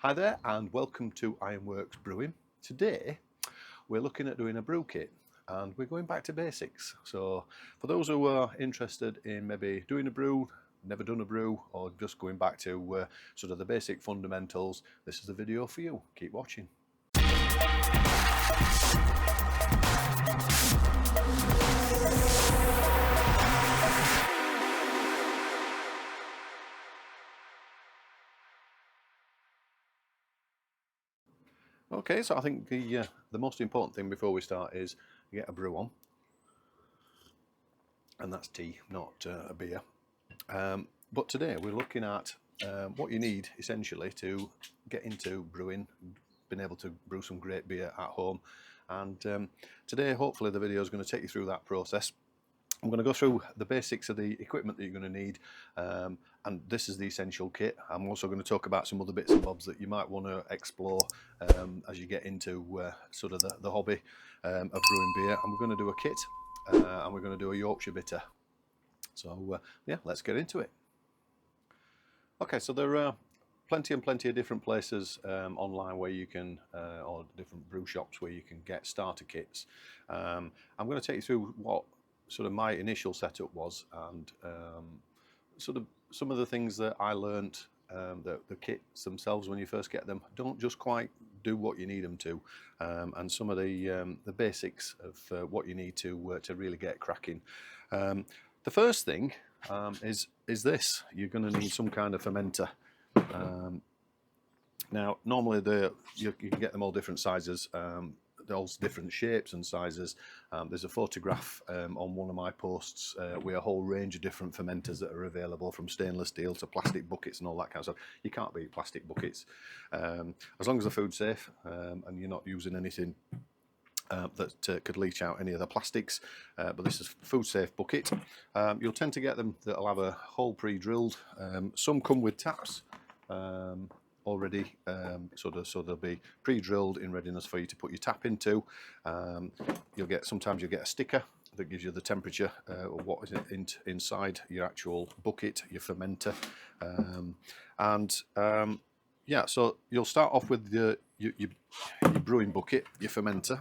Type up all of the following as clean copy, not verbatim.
Hi there and welcome to IronWorks Brewing. Today we're looking at doing a brew kit and we're going back to basics. So for those who are interested in maybe doing a brew, never done a brew, or just going back to sort of the basic fundamentals, this is the video for you. Keep watching. Okay, so I think the most important thing before we start is get a brew on, and that's tea, not a beer. But today we're looking at what you need essentially to get into brewing, being able to brew some great beer at home. And today hopefully the video is going to take you through that process. I'm going to go through the basics of the equipment that you're going to need, and this is the essential kit. I'm also going to talk about some other bits and bobs that you might want to explore as you get into sort of the hobby of brewing beer. And we're going to do a kit and we're going to do a Yorkshire bitter. So yeah, let's get into it. Okay, so there are plenty of different places online where you can, or different brew shops where you can get starter kits. I'm going to take you through what sort of my initial setup was, and sort of some of the things that I learnt. The kits themselves, when you first get them, don't just quite do what you need them to, and some of the basics of what you need to really get cracking. The first thing is this: you're going to need some kind of fermenter. Now, normally you can get them all different sizes. They're all different shapes and sizes. There's a photograph on one of my posts with a whole range of different fermenters that are available, from stainless steel to plastic buckets and all that kind of stuff. You can't beat plastic buckets as long as the food's safe and you're not using anything that could leach out any of the plastics, but this is food safe bucket. You'll tend to get them that'll have a hole pre-drilled. Some come with taps already, so they'll be pre-drilled in readiness for you to put your tap into. Sometimes you'll get a sticker that gives you the temperature of what is inside your actual bucket, your fermenter, yeah. So you'll start off with your brewing bucket, your fermenter.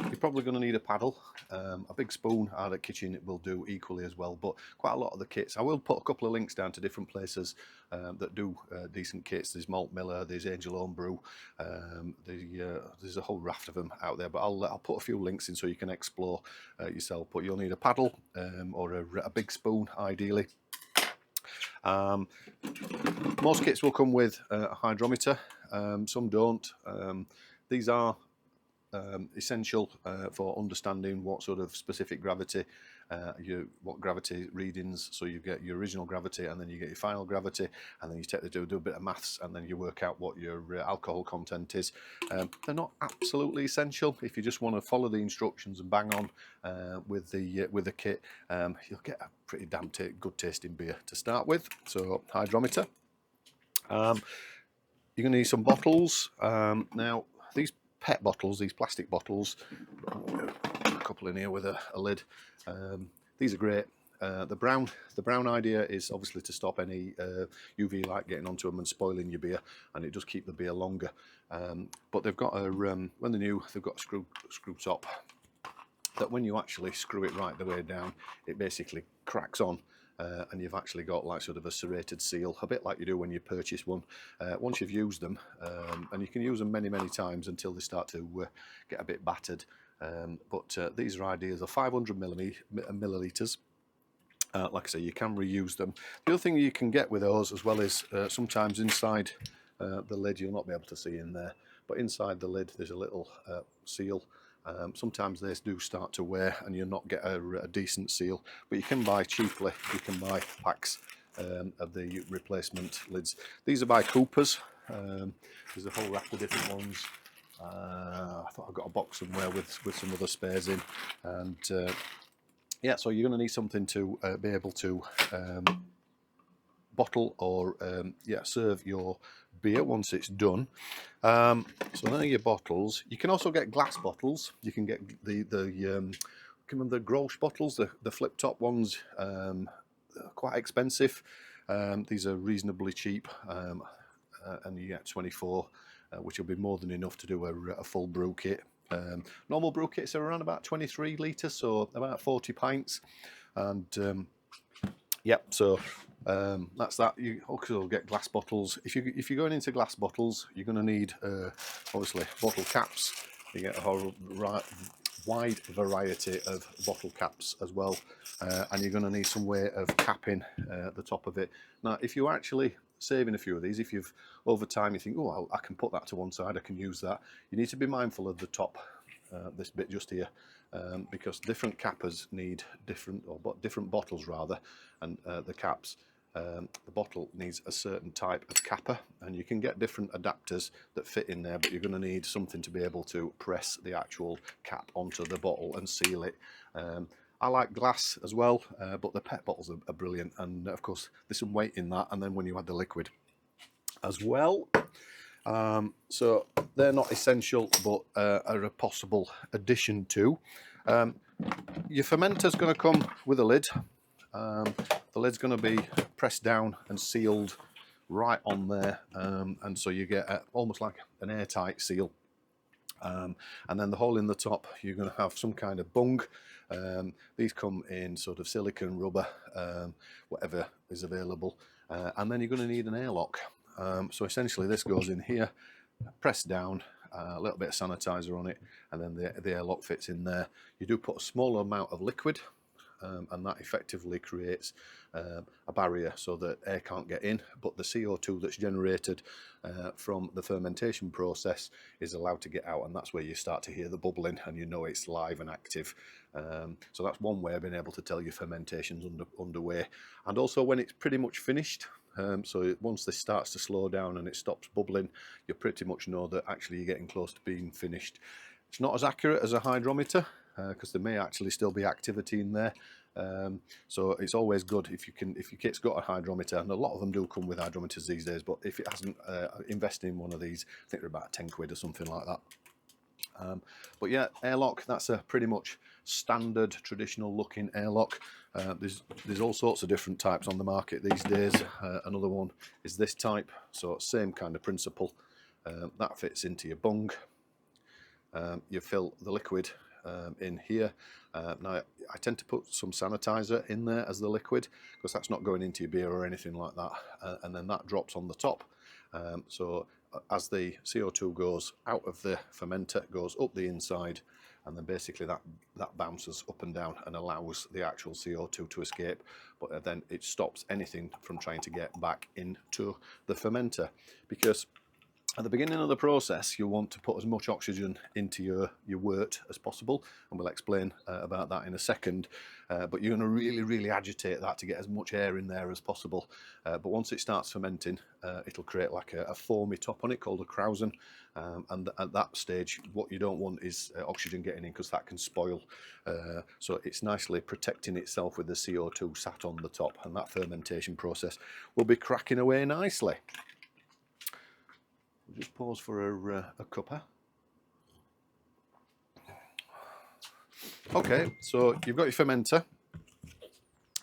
You're probably going to need a paddle. A big spoon out of the kitchen it will do equally as well, but quite a lot of the kits, I will put a couple of links down to different places that do decent kits. There's Malt Miller, there's Angel Homebrew, there's a whole raft of them out there, but I'll put a few links in so you can explore yourself. But you'll need a paddle or a big spoon ideally. Most kits will come with a hydrometer, some don't. These are essential for understanding what sort of specific gravity, what gravity readings. So you get your original gravity, and then you get your final gravity, and then you do a bit of maths, and then you work out what your alcohol content is. They're not absolutely essential. If you just want to follow the instructions and bang on with the kit, you'll get a pretty damn good tasting beer to start with. So hydrometer. You're going to need some bottles. Now these PET bottles, these plastic bottles, a couple in here with a lid. These are great. The brown idea is obviously to stop any UV light getting onto them and spoiling your beer, and it does keep the beer longer. But they've got when they're new, they've got a screw top that when you actually screw it right the way down, it basically cracks on. And you've actually got like sort of a serrated seal, a bit like you do when you purchase one. Once you've used them, and you can use them many times until they start to get a bit battered. But these are ideas of 500 millilitres. Like I say, you can reuse them. The other thing you can get with those as well is sometimes inside the lid, you'll not be able to see in there, but inside the lid there's a little seal. Sometimes they do start to wear and you'll not get a decent seal, but you can buy cheaply, you can buy packs of the replacement lids. These are by Cooper's. There's a whole raft of different ones. I thought I got a box somewhere with some other spares in, and yeah, so you're going to need something to be able to bottle or serve your beer once it's done. So there are your bottles. You can also get glass bottles. You can get the Grolsch bottles, the flip top ones. Quite expensive. These are reasonably cheap, and you get 24, which will be more than enough to do a full brew kit. Normal brew kits are around about 23 litres, so about 40 pints. And yep, so that's that. You also get glass bottles. If you're going into glass bottles, you're going to need obviously bottle caps. You get a whole wide variety of bottle caps as well, and you're going to need some way of capping the top of it. Now, if you're actually saving a few of these, if you've over time you think, oh, I can put that to one side, I can use that, you need to be mindful of the top, this bit just here, because different cappers need different bottles rather, and the caps. The bottle needs a certain type of capper, and you can get different adapters that fit in there, but you're going to need something to be able to press the actual cap onto the bottle and seal it. I like glass as well, but the PET bottles are brilliant, and of course there's some weight in that, and then when you add the liquid as well. So they're not essential, but are a possible addition to. Your fermenter's going to come with a lid. The lid's going to be pressed down and sealed right on there, and so you get almost like an airtight seal. And then the hole in the top, you're going to have some kind of bung. These come in sort of silicone, rubber, whatever is available. And then you're going to need an airlock. So essentially this goes in here, pressed down, a little bit of sanitizer on it, and then the airlock fits in there. You do put a small amount of liquid, and that effectively creates a barrier so that air can't get in, but the CO2 that's generated from the fermentation process is allowed to get out, and that's where you start to hear the bubbling and you know it's live and active. So that's one way of being able to tell your fermentation's underway. And also when it's pretty much finished, so once this starts to slow down and it stops bubbling, you pretty much know that actually you're getting close to being finished. It's not as accurate as a hydrometer, because there may actually still be activity in there. So it's always good if your kit's got a hydrometer, and a lot of them do come with hydrometers these days, but if it hasn't, invest in one of these. I think they're about 10 quid or something like that. But yeah, airlock, that's a pretty much standard traditional looking airlock. There's all sorts of different types on the market these days. Another one is this type, so same kind of principle. That fits into your bung. You fill the liquid in here. Now I tend to put some sanitizer in there as the liquid, because that's not going into your beer or anything like that, and then that drops on the top. So as the CO2 goes out of the fermenter, it goes up the inside, and then basically that bounces up and down and allows the actual CO2 to escape, but then it stops anything from trying to get back into the fermenter, because at the beginning of the process, you'll want to put as much oxygen into your wort as possible, and we'll explain about that in a second. But you're going to really agitate that to get as much air in there as possible. But once it starts fermenting, it'll create like a foamy top on it called a krausen. And at that stage, what you don't want is oxygen getting in, because that can spoil. So it's nicely protecting itself with the CO2 sat on the top, and that fermentation process will be cracking away nicely. We'll just pause for a cuppa. Okay, so you've got your fermenter.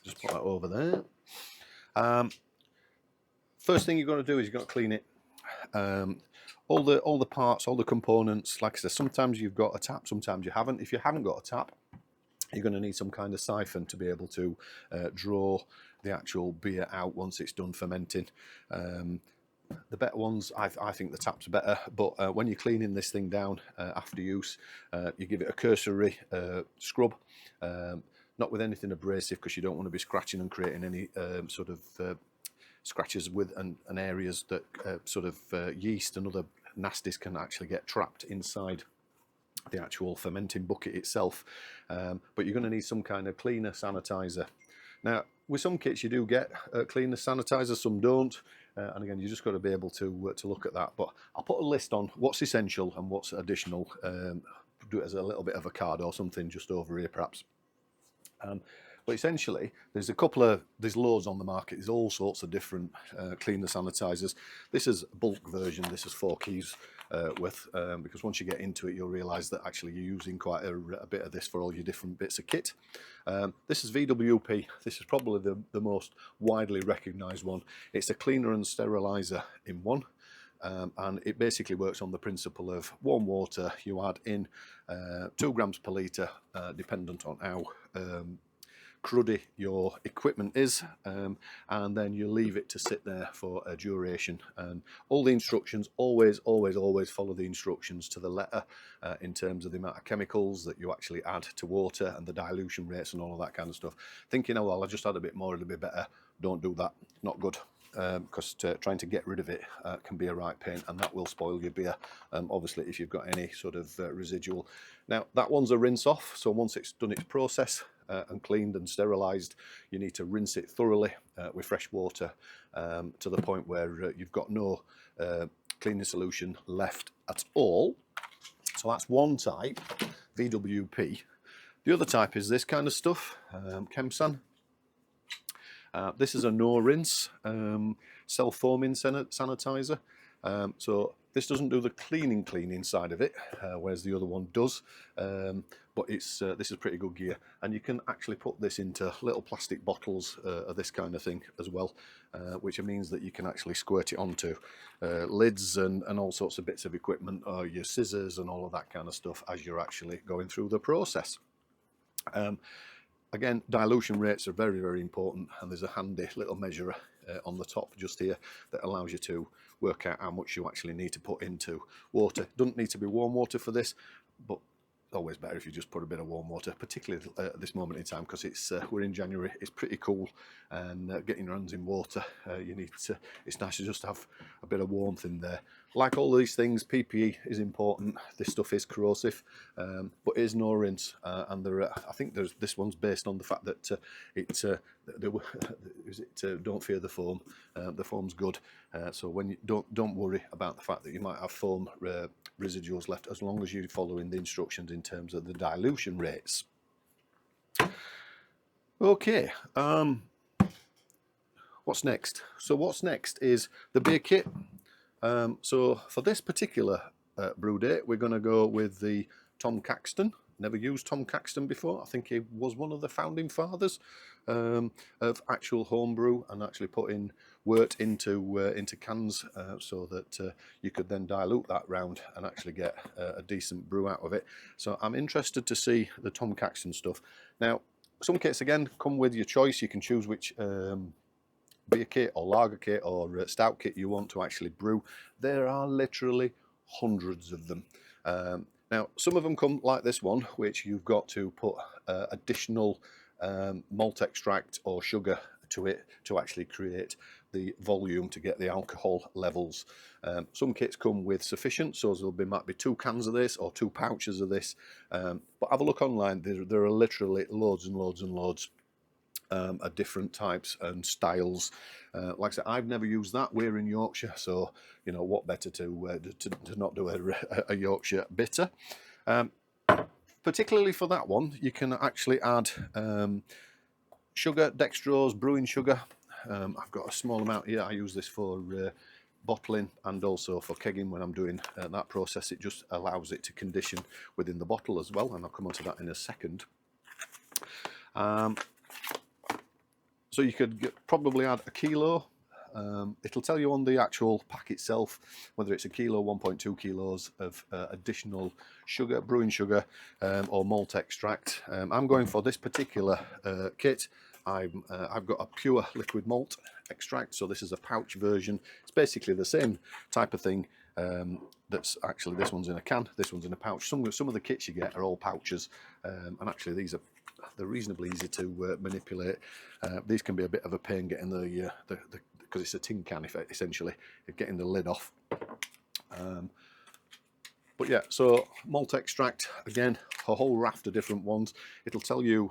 Just put that over there. First thing you've got to do is you've got to clean it. All the parts, all the components. Like I said, sometimes you've got a tap, sometimes you haven't. If you haven't got a tap, you're going to need some kind of siphon to be able to draw the actual beer out once it's done fermenting. The better ones, I think the taps are better, but when you're cleaning this thing down after use, you give it a cursory scrub, not with anything abrasive, because you don't want to be scratching and creating any sort of scratches with and areas that sort of yeast and other nasties can actually get trapped inside the actual fermenting bucket itself. But you're going to need some kind of cleaner sanitizer. Now, with some kits you do get cleaner sanitizer, some don't. And again, you just got to be able to look at that. But I'll put a list on what's essential and what's additional. Do it as a little bit of a card or something just over here, perhaps. But essentially, there's loads on the market. There's all sorts of different cleaner sanitizers. This is a bulk version. This is 4 keys. with, because once you get into it, you'll realise that actually you're using quite a bit of this for all your different bits of kit. This is VWP. This is probably the most widely recognised one. It's a cleaner and steriliser in one. And it basically works on the principle of warm water. You add in 2 grams per litre, dependent on how cruddy your equipment is, and then you leave it to sit there for a duration. And all the instructions, always follow the instructions to the letter, in terms of the amount of chemicals that you actually add to water and the dilution rates and all of that kind of stuff. Thinking, oh well, I just add a bit more, it'll be better. Don't do that. Not good. Because trying to get rid of it can be a right pain, and that will spoil your beer, obviously, if you've got any sort of residual. Now, that one's a rinse off, so once it's done its process and cleaned and sterilised, you need to rinse it thoroughly with fresh water, to the point where you've got no cleaning solution left at all. So that's one type, VWP. The other type is this kind of stuff, Chemsan. This is a no rinse self-foaming sanitizer. So this doesn't do the cleaning side of it, whereas the other one does. But this is pretty good gear, and you can actually put this into little plastic bottles of this kind of thing as well, which means that you can actually squirt it onto lids and all sorts of bits of equipment, or your scissors and all of that kind of stuff as you're actually going through the process. Again, dilution rates are very important, and there's a handy little measurer on the top just here that allows you to work out how much you actually need to put into water. Doesn't need to be warm water for this, but always better if you just put a bit of warm water, particularly at this moment in time, because we're in January. It's pretty cool, and getting your hands in water, it's nice to just have a bit of warmth in there. Like all these things, PPE is important. This stuff is corrosive, but it is no rinse, and I think this one's based on the fact that don't fear the foam. The foam's good, so when you don't worry about the fact that you might have foam residuals left, as long as you're following the instructions in terms of the dilution rates. Okay, what's next? So what's next is the beer kit. So for this particular brew day, we're going to go with the Tom Caxton. Never used Tom Caxton before. I think he was one of the founding fathers of actual homebrew, and actually putting wort into cans, so that you could then dilute that round and actually get a decent brew out of it. So I'm interested to see the Tom Caxton stuff. Now, some kits again come with your choice. You can choose which beer kit or lager kit or stout kit you want to actually brew. There are literally hundreds of them. Now, some of them come like this one, which you've got to put additional malt extract or sugar to it to actually create the volume to get the alcohol levels. Some kits come with sufficient, so might be 2 cans of this or 2 pouches of this. But have a look online. There are literally loads and loads of different types and styles. Like I said, I've never used that. We're in Yorkshire, so you know what better to not do a Yorkshire bitter. Particularly for that one, you can actually add sugar, dextrose, brewing sugar. I've got a small amount here. I use this for bottling and also for kegging when I'm doing that process. It just allows it to condition within the bottle as well, and I'll come on to that in a second. So you could probably add 1 kilo. It'll tell you on the actual pack itself whether it's 1 kilo, 1.2 kilos of additional sugar, brewing sugar, or malt extract. I'm going for this particular kit. I've got a pure liquid malt extract, so this is a pouch version. It's basically the same type of thing. That's actually, this one's in a can, this one's in a pouch. Some of the kits you get are all pouches, and actually they're reasonably easy to manipulate. These can be a bit of a pain getting the because it's a tin can essentially, getting the lid off. But yeah, so malt extract, again, a whole raft of different ones. It'll tell you,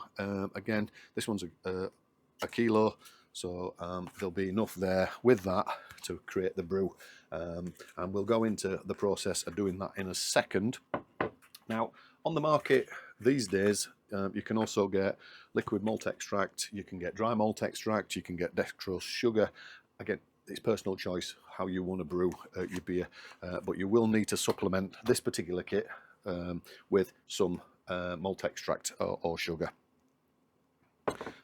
again, this one's a kilo, so there'll be enough there with that to create the brew. And we'll go into the process of doing that in a second. Now, on the market these days, you can also get liquid malt extract, you can get dry malt extract, you can get dextrose sugar. Again, it's personal choice how you want to brew your beer, but you will need to supplement this particular kit with some malt extract or sugar.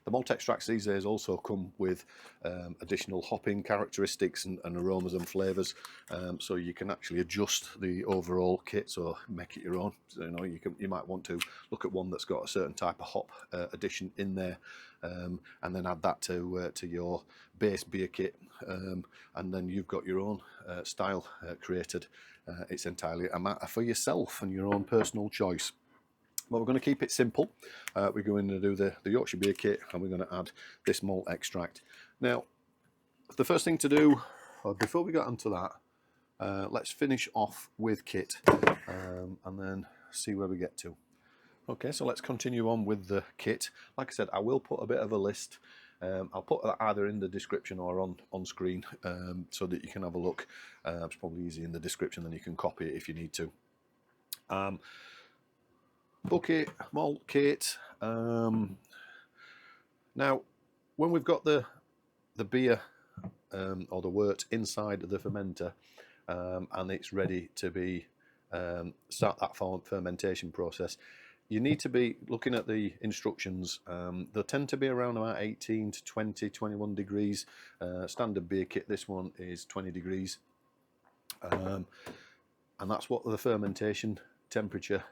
The malt extracts these days also come with additional hopping characteristics and aromas and flavours, so you can actually adjust the overall kit, so make it your own. So, you know, you might want to look at one that's got a certain type of hop addition in there, and then add that to your base beer kit, and then you've got your own style created. It's entirely a matter for yourself and your own personal choice. But we're going to keep it simple. We're going to do the Yorkshire beer kit, and we're going to add this malt extract. Now, the first thing to do, before we get onto that, let's finish off with kit, and then see where we get to. Okay, so let's continue on with the kit. Like I said, I will put a bit of a list. I'll put that either in the description or on screen, so that you can have a look. It's probably easy in the description, then you can copy it if you need to. Bucket, malt kit. Now, when we've got the beer or the wort inside the fermenter, and it's ready to be start that fermentation process, you need to be looking at the instructions. They tend to be around about 18 to 20, 21 degrees. Standard beer kit, this one is 20 degrees. And that's what the fermentation temperature.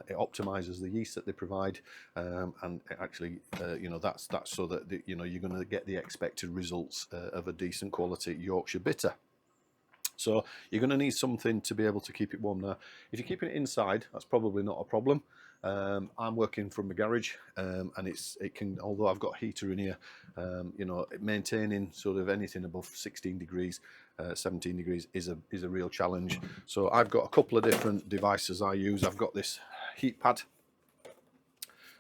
It optimizes the yeast that they provide, and it actually, you know, that's so that you know, you're going to get the expected results of a decent quality Yorkshire bitter. So you're going to need something to be able to keep it warm. Now, if you're keeping it inside, that's probably not a problem. I'm working from a garage, and it can, although I've got a heater in here, you know, maintaining sort of anything above 16 degrees, 17 degrees is a real challenge. So I've got a couple of different devices I use. I've got this heat pad,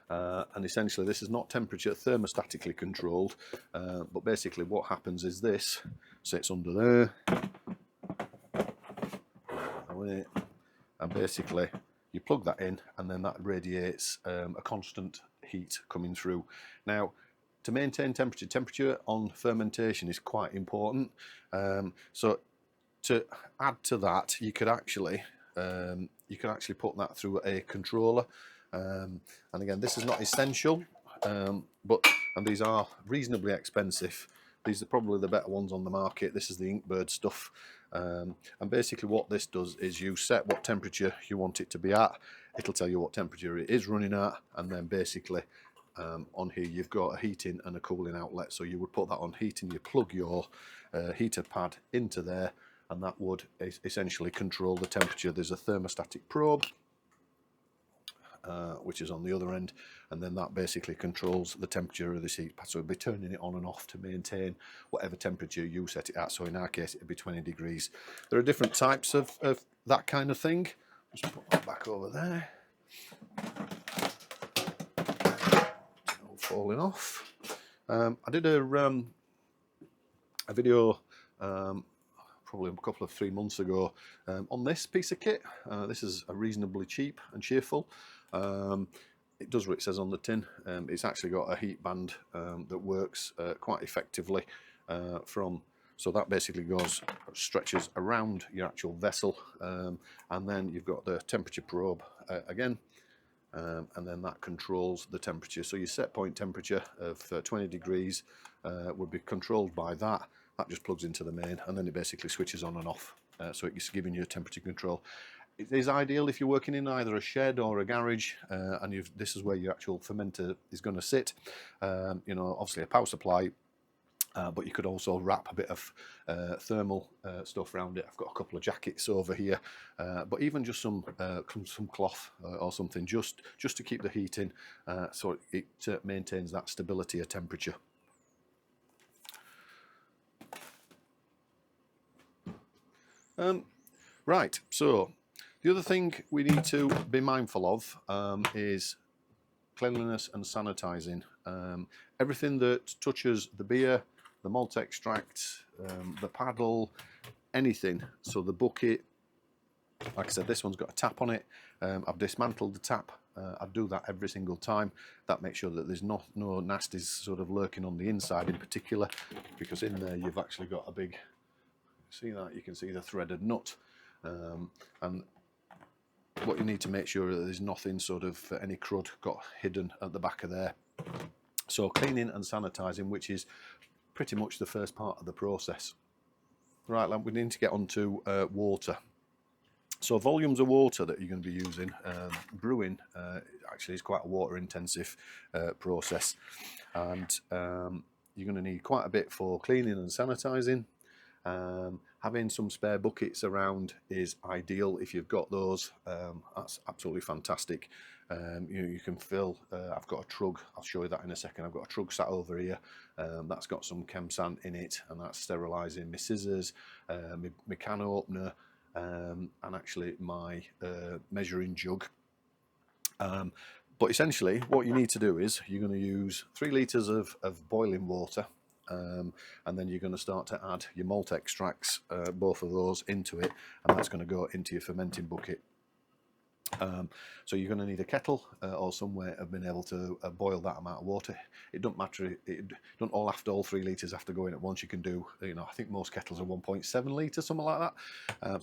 and essentially this is not temperature thermostatically controlled, but basically what happens is this sits under there, and basically you plug that in, and then that radiates a constant heat coming through. Now, to maintain temperature on fermentation is quite important. So to add to that, you could actually put that through a controller. And again, this is not essential, and these are reasonably expensive. These are probably the better ones on the market. This is the Inkbird stuff. And basically what this does is you set what temperature you want it to be at. It'll tell you what temperature it is running at, and then basically on here you've got a heating and a cooling outlet. So you would put that on heating, you plug your heater pad into there, and that would essentially control the temperature. There's a thermostatic probe, which is on the other end, and then that basically controls the temperature of this heat pad. So it'll be turning it on and off to maintain whatever temperature you set it at. So in our case, it'd be 20 degrees. There are different types of that kind of thing. Just put that back over there. All falling off. I did a video probably a couple of 3 months ago on this piece of kit. This is a reasonably cheap and cheerful. It does what it says on the tin. It's actually got a heat band that works quite effectively so that basically stretches around your actual vessel, and then you've got the temperature probe again, and then that controls the temperature. So your set point temperature of 20 degrees would be controlled by that. That just plugs into the main, and then it basically switches on and off. So it's giving you temperature control. It is ideal if you're working in either a shed or a garage, and this is where your actual fermenter is going to sit. You know, obviously a power supply, but you could also wrap a bit of thermal stuff around it. I've got a couple of jackets over here, but even just some cloth or something, just to keep the heat in, so it maintains that stability of temperature. Right, so the other thing we need to be mindful of is cleanliness and sanitizing. Everything that touches the beer, the malt extract, the paddle, anything. So the bucket, like I said, this one's got a tap on it. I've dismantled the tap I'd do that every single time. That makes sure that there's no nasties sort of lurking on the inside in particular, because in there you've actually got a big, see that, you can see the threaded nut, and what you need to make sure that there's nothing sort of any crud got hidden at the back of there. So cleaning and sanitizing, which is pretty much the first part of the process. Right, we need to get on to water. So volumes of water that you're going to be using, brewing actually is quite a water intensive process, and you're going to need quite a bit for cleaning and sanitizing. Having some spare buckets around is ideal. If you've got those, that's absolutely fantastic. You can fill, I've got a trug, I'll show you that in a second. I've got a trug sat over here that's got some Chem-San in it, and that's sterilising my scissors, my can opener, and actually my measuring jug. But essentially what you need to do is you're going to use 3 litres of boiling water, and then you're going to start to add your malt extracts, both of those, into it, and that's going to go into your fermenting bucket. So you're going to need a kettle or some way of being able to boil that amount of water. It don't matter, it don't all 3 litres have to go in at once. You can do, you know, I think most kettles are 1.7 litres, something like that.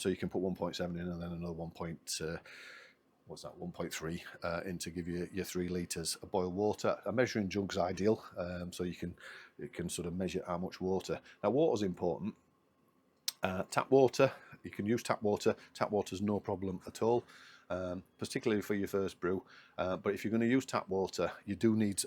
So you can put 1.7 in and then another 1.3 in to give you your 3 litres of boiled water. A measuring jug's ideal, so you can sort of measure how much water. Now water's important. Tap water, you can use tap water. Tap water's no problem at all, particularly for your first brew. But if you're going to use tap water, you do need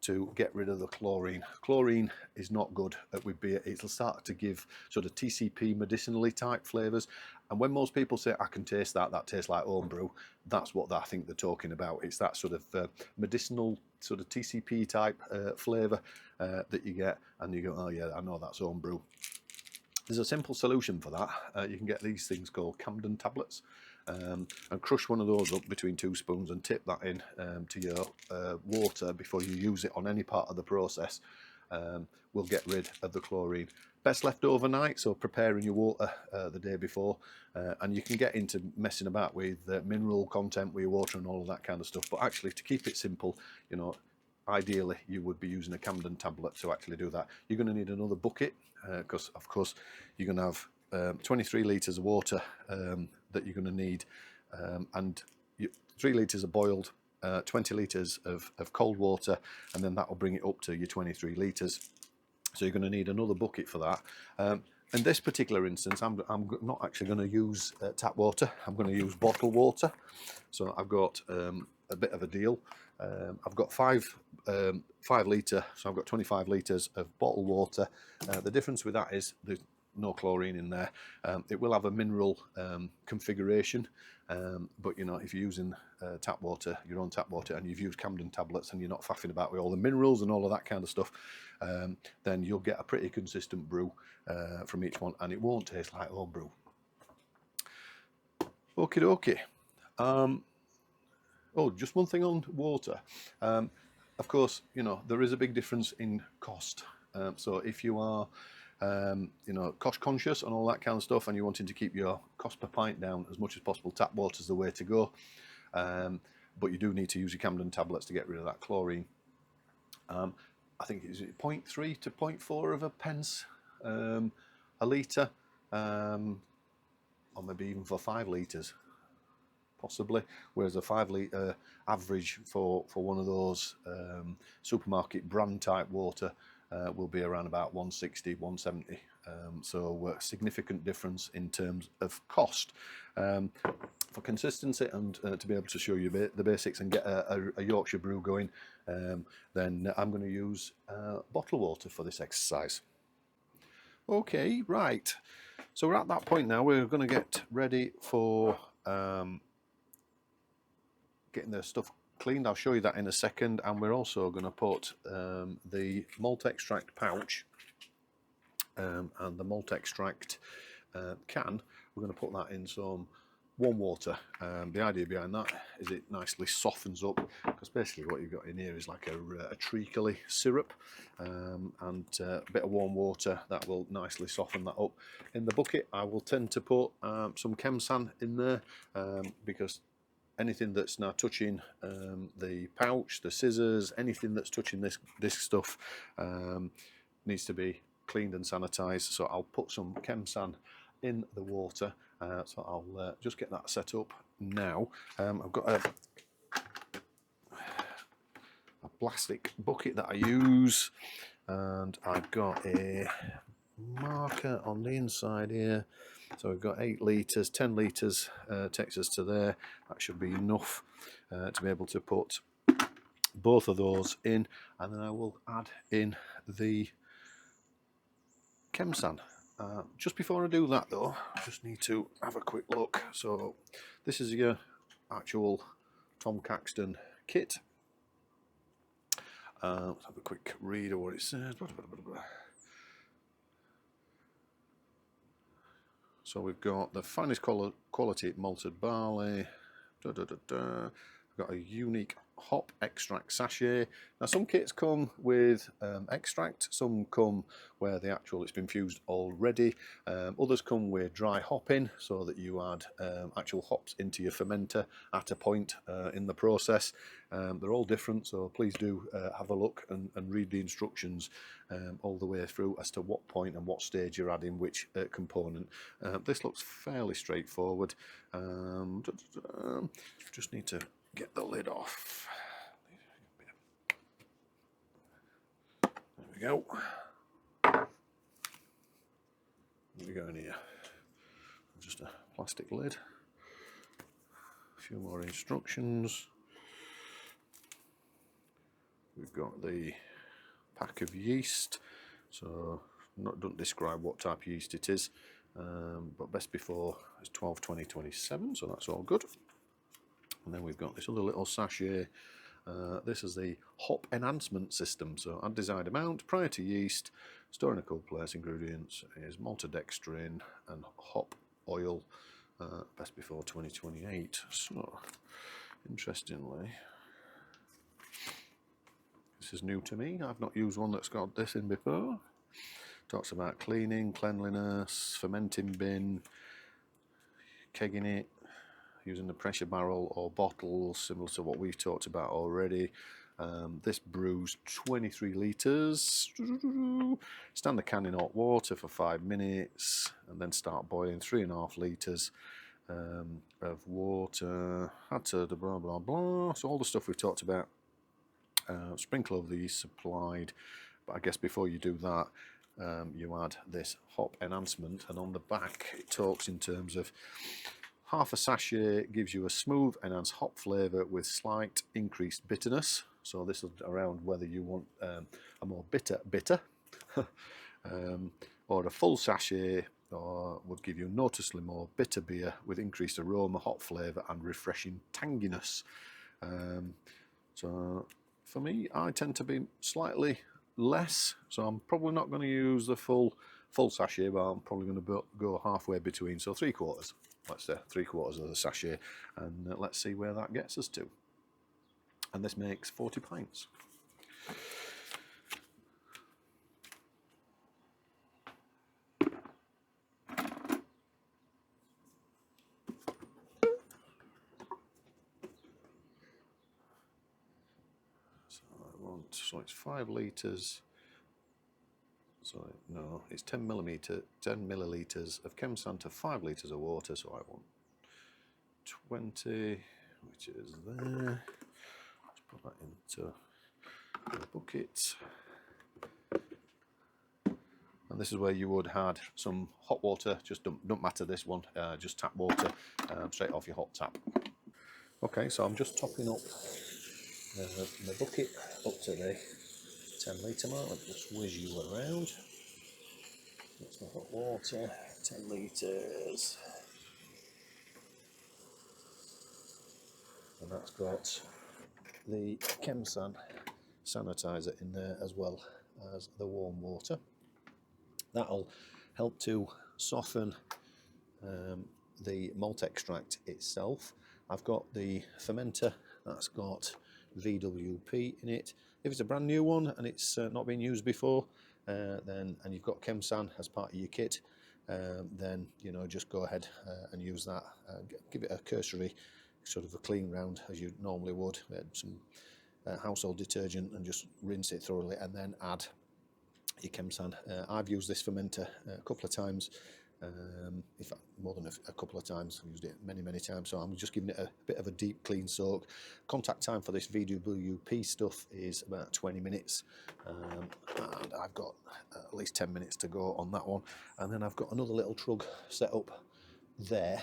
to get rid of the chlorine. Chlorine is not good with beer. It'll start to give sort of TCP medicinally type flavours, and when most people say I can taste that tastes like homebrew, that's what I think they're talking about. It's that sort of medicinal sort of TCP type flavour that you get, and you go, oh yeah, I know that's homebrew. There's a simple solution for that. You can get these things called Caxton tablets, and crush one of those up between 2 spoons and tip that in to your water before you use it on any part of the process. Will get rid of the chlorine. Best left overnight, so preparing your water the day before, and you can get into messing about with mineral content with your water and all of that kind of stuff. But actually, to keep it simple, you know, ideally you would be using a Caxton tablet to actually do that. You're going to need another bucket, because of course you're going to have 23 litres of water that you're going to need, and 3 litres of boiled, 20 litres of cold water, and then that will bring it up to your 23 litres. So you're going to need another bucket for that. In this particular instance, I'm not actually going to use tap water. I'm going to use bottled water. So I've got a bit of a deal. I've got 5 litre, so I've got 25 litres of bottled water. The difference with that is there's no chlorine in there. It will have a mineral configuration, but you know, if you're using tap water, your own tap water, and you've used Caxton tablets and you're not faffing about with all the minerals and all of that kind of stuff, then you'll get a pretty consistent brew from each one, and it won't taste like homebrew. Okie dokie. Oh, just one thing on water. Of course, you know, there is a big difference in cost. So if you are, you know, cost conscious and all that kind of stuff, and you're wanting to keep your cost per pint down as much as possible, tap water is the way to go. But you do need to use your Caxton tablets to get rid of that chlorine. I think it's 0.3 to 0.4 of a pence a litre, or maybe even for 5 litres. Possibly, whereas a 5 litre average for one of those supermarket brand type water will be around about 160, 170. So a significant difference in terms of cost. For consistency and to be able to show you the basics and get a Yorkshire brew going, then I'm going to use bottled water for this exercise. Okay, right. So we're at that point now. We're going to get ready for getting the stuff cleaned. I'll show you that in a second, and we're also going to put the malt extract pouch and the malt extract can. We're going to put that in some warm water. The idea behind that is it nicely softens up, because basically what you've got in here is like a treacly syrup, and a bit of warm water that will nicely soften that up. In the bucket I will tend to put some Chem-San in there, because anything that's now touching the pouch, the scissors, anything that's touching this stuff needs to be cleaned and sanitized. So I'll put some Chemsan in the water. So I'll just get that set up now. I've got a plastic bucket that I use, and I've got a marker on the inside here. So we've got 8 litres, 10 litres takes us to there. That should be enough to be able to put both of those in, and then I will add in the Chemsan. Just before I do that though, I just need to have a quick look. So this is your actual Tom Caxton kit. Let's have a quick read of what it says. So we've got the finest quality malted barley. We've got a unique hop extract sachet. Now some kits come with extract, some come where it's been fused already. Others come with dry hopping, so that you add actual hops into your fermenter at a point in the process. They're all different, so please do have a look and read the instructions all the way through as to what point and what stage you're adding which component. This looks fairly straightforward. Just need to get the lid off. There we go. There we go in here. Just a plastic lid. A few more instructions. We've got the pack of yeast. So don't describe what type of yeast it is, but best before is 12-20-27, so that's all good. And then we've got this other little sachet. This is the hop enhancement system. So add desired amount prior to yeast. Store in a cold place. Ingredients is maltodextrin and hop oil. Best before 2028. So interestingly, this is new to me. I've not used one that's got this in before. Talks about cleaning, cleanliness, fermenting bin, kegging it, using the pressure barrel or bottles, similar to what we've talked about already. This brews 23 litres. Stand the can in hot water for 5 minutes and then start boiling 3.5 litres of water. Add to the blah blah blah. So all the stuff we've talked about. Sprinkle over the yeast supplied, but I guess before you do that, you add this hop enhancement, and on the back it talks in terms of half a sachet gives you a smooth enhanced hop flavour with slight increased bitterness. So this is around whether you want a more bitter or a full sachet would give you noticeably more bitter beer with increased aroma, hop flavour and refreshing tanginess. So for me, I tend to be slightly less, so I'm probably not going to use the full sachet, but I'm probably going to go halfway between, so 3/4. Let's say 3/4 of the sachet, and let's see where that gets us to. And this makes 40 pints. So it's 5 litres. Sorry, no, it's 10 millilitres of Chemsan to 5 litres of water. So I want 20, which is there. Let's put that into the bucket. And this is where you would add some hot water. Just don't matter this one. Just tap water straight off your hot tap. Okay, so I'm just topping up the bucket up to the 10 litre mark. I'll just whiz you around. That's the hot water, 10 litres. And that's got the Chemsan sanitizer in there as well as the warm water. That'll help to soften the malt extract itself. I've got the fermenter that's got VWP in it. If it's a brand new one and it's not been used before, and you've got Chemsan as part of your kit, then just go ahead and use that. Give it a cursory sort of a clean round as you normally would. Some household detergent and just rinse it thoroughly, and then add your Chemsan. I've used this fermenter a couple of times, in fact more than a couple of times. I've used it many times, so I'm just giving it a bit of a deep clean soak. Contact time for this VWP stuff is about 20 minutes, and I've got at least 10 minutes to go on that one. And then I've got another little trug set up there.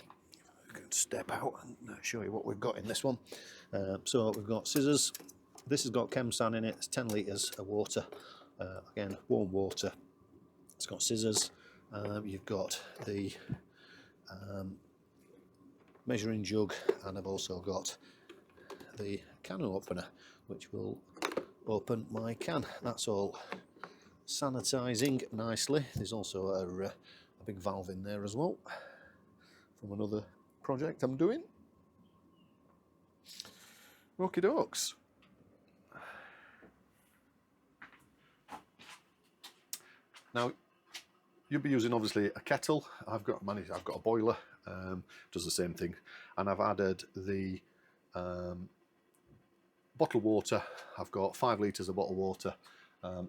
I'm going to step out and show you what we've got in this one. So we've got scissors. This has got Chemsan in it. It's 10 litres of water, again warm water. It's got scissors. You've got the measuring jug, and I've also got the can opener, which will open my can. That's all sanitizing nicely. There's also a big valve in there as well from another project I'm doing. Okie dokes. Now you'll be using obviously a kettle. I've got a boiler, does the same thing, and I've added the bottled water. I've got 5 litres of bottled water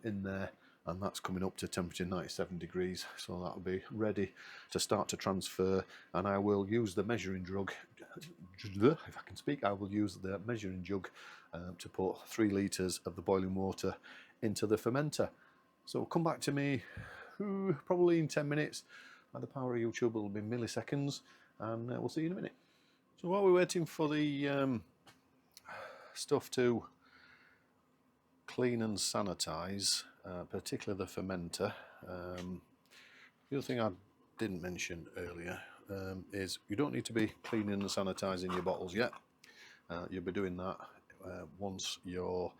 in there, and that's coming up to temperature 97 degrees, so that'll be ready to start to transfer. And I will use the measuring jug, if I can speak, I will use the measuring jug to put 3 litres of the boiling water into the fermenter. So come back to me probably in 10 minutes. At the power of YouTube will be milliseconds, and we'll see you in a minute. So while we're waiting for the stuff to clean and sanitize, particularly the fermenter, the other thing I didn't mention earlier is you don't need to be cleaning and sanitizing your bottles yet. You'll be doing that once your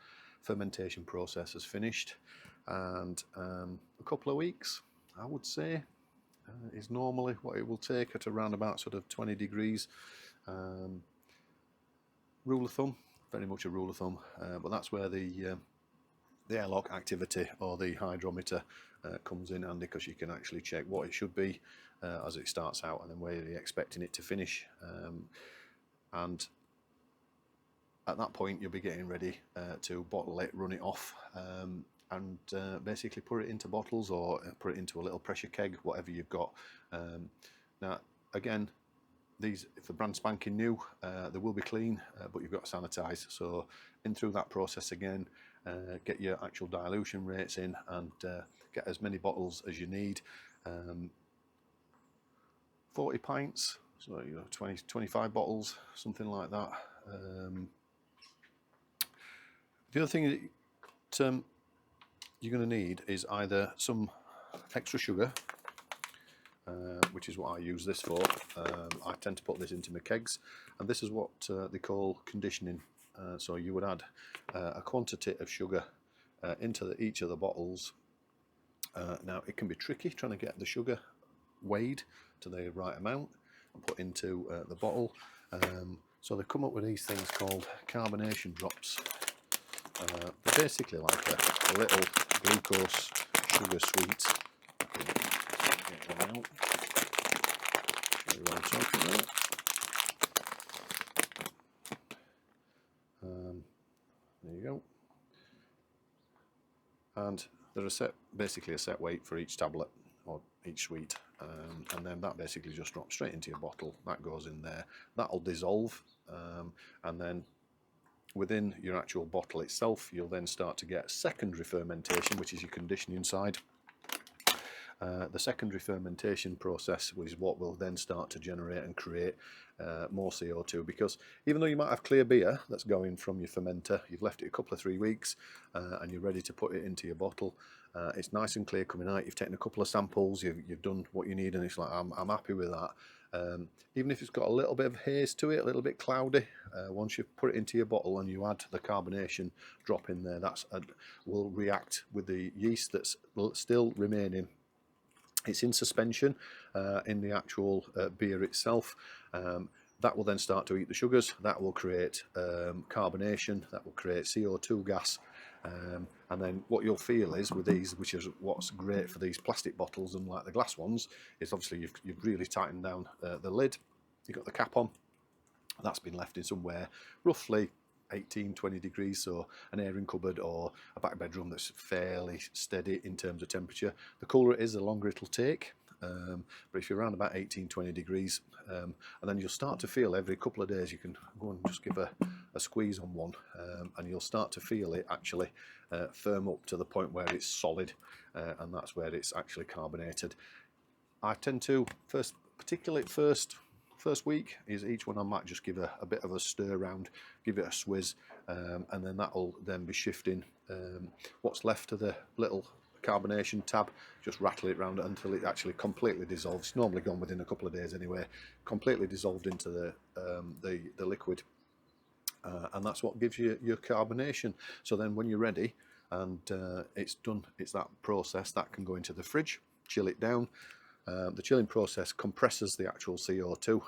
fermentation process is finished, and a couple of weeks, I would say, is normally what it will take at around about sort of 20 degrees. Rule of thumb, very much a rule of thumb, but that's where the airlock activity or the hydrometer comes in handy, because you can actually check what it should be as it starts out and then where you're expecting it to finish. And at that point you'll be getting ready to bottle it, run it off, and basically put it into bottles or put it into a little pressure keg, whatever you've got. Now again, these, if they're brand spanking new, they will be clean, but you've got to sanitize. So in through that process again, get your actual dilution rates in, and get as many bottles as you need. 40 pints, so 25 bottles, something like that. The other thing that you're going to need is either some extra sugar, which is what I use this for. I tend to put this into my kegs, and this is what they call conditioning. So you would add a quantity of sugar into each of the bottles. Now it can be tricky trying to get the sugar weighed to the right amount and put into the bottle. So they come up with these things called carbonation drops. They're basically like a little glucose sugar sweet. Get them out. Show you what I'm talking about. There you go. And they're basically a set weight for each tablet or each sweet, and then that basically just drops straight into your bottle. That goes in there. That'll dissolve, and then within your actual bottle itself, you'll then start to get secondary fermentation, which is your conditioning side. The secondary fermentation process is what will then start to generate and create more CO2, because even though you might have clear beer that's going from your fermenter, you've left it a couple of 3 weeks, and you're ready to put it into your bottle. It's nice and clear coming out. You've taken a couple of samples, you've done what you need, and it's like, I'm happy with that. Even if it's got a little bit of haze to it, a little bit cloudy, once you've put it into your bottle and you add the carbonation drop in there, that will react with the yeast that's still remaining. It's in suspension in the actual beer itself. That will then start to eat the sugars. That will create carbonation. That will create CO2 gas. And then what you'll feel is with these, which is what's great for these plastic bottles and like the glass ones, is obviously you've really tightened down the lid. You've got the cap on. That's been left in somewhere roughly 18-20 degrees, so an airing cupboard or a back bedroom that's fairly steady in terms of temperature. The cooler it is, the longer it'll take. But if you're around about 18-20 degrees, and then you'll start to feel every couple of days, you can go and just give a squeeze on one, and you'll start to feel it actually firm up to the point where it's solid, and that's where it's actually carbonated. I tend to, particularly first week, is each one I might just give a bit of a stir around, give it a swizz, and then that'll then be shifting what's left of the little carbonation tab, just rattle it around until it actually completely dissolves. It's normally gone within a couple of days anyway, completely dissolved into the liquid, and that's what gives you your carbonation. So then when you're ready and it's done, it's that process that can go into the fridge, chill it down. The chilling process compresses the actual CO2.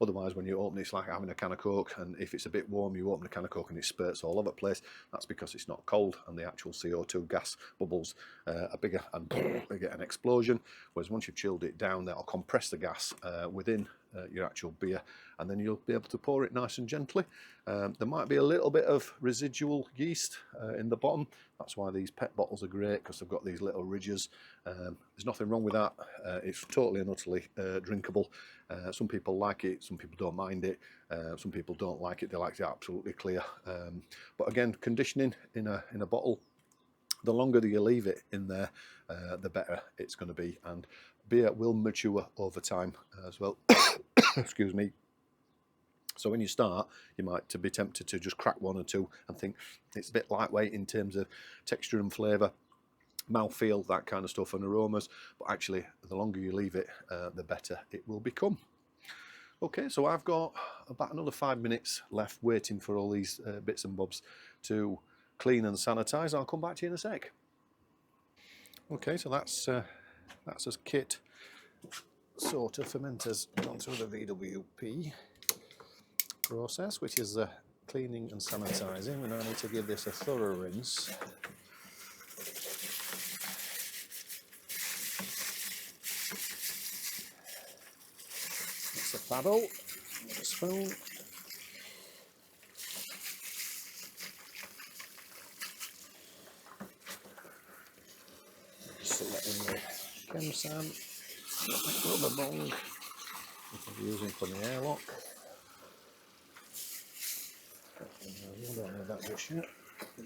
Otherwise, when you open it, it's like having a can of Coke, and if it's a bit warm, you open a can of Coke and it spurts all over the place. That's because it's not cold, and the actual CO2 gas bubbles are bigger, and they get an explosion. Whereas once you've chilled it down, that'll compress the gas within your actual beer, and then you'll be able to pour it nice and gently. There might be a little bit of residual yeast in the bottom. That's why these PET bottles are great, because they've got these little ridges. There's nothing wrong with that. It's totally and utterly drinkable. Some people like it, some people don't mind it, some people don't like it, they like it absolutely clear. But again, conditioning in a bottle, the longer that you leave it in there, the better it's going to be, and beer will mature over time as well. Excuse me. So when you start, you might be tempted to just crack one or two and think it's a bit lightweight in terms of texture and flavour, mouthfeel, that kind of stuff, and aromas. But actually, the longer you leave it, the better it will become. Okay, so I've got about another 5 minutes left waiting for all these bits and bobs to clean and sanitize. I'll come back to you in a sec. Okay, so that's as kit sort of fermenters gone through the VWP process, which is the cleaning and sanitizing, and I need to give this a thorough rinse. It's a paddle, a spoon, selecting the Chemsan rubber bung, which I'm using for the airlock. I don't need that just yet.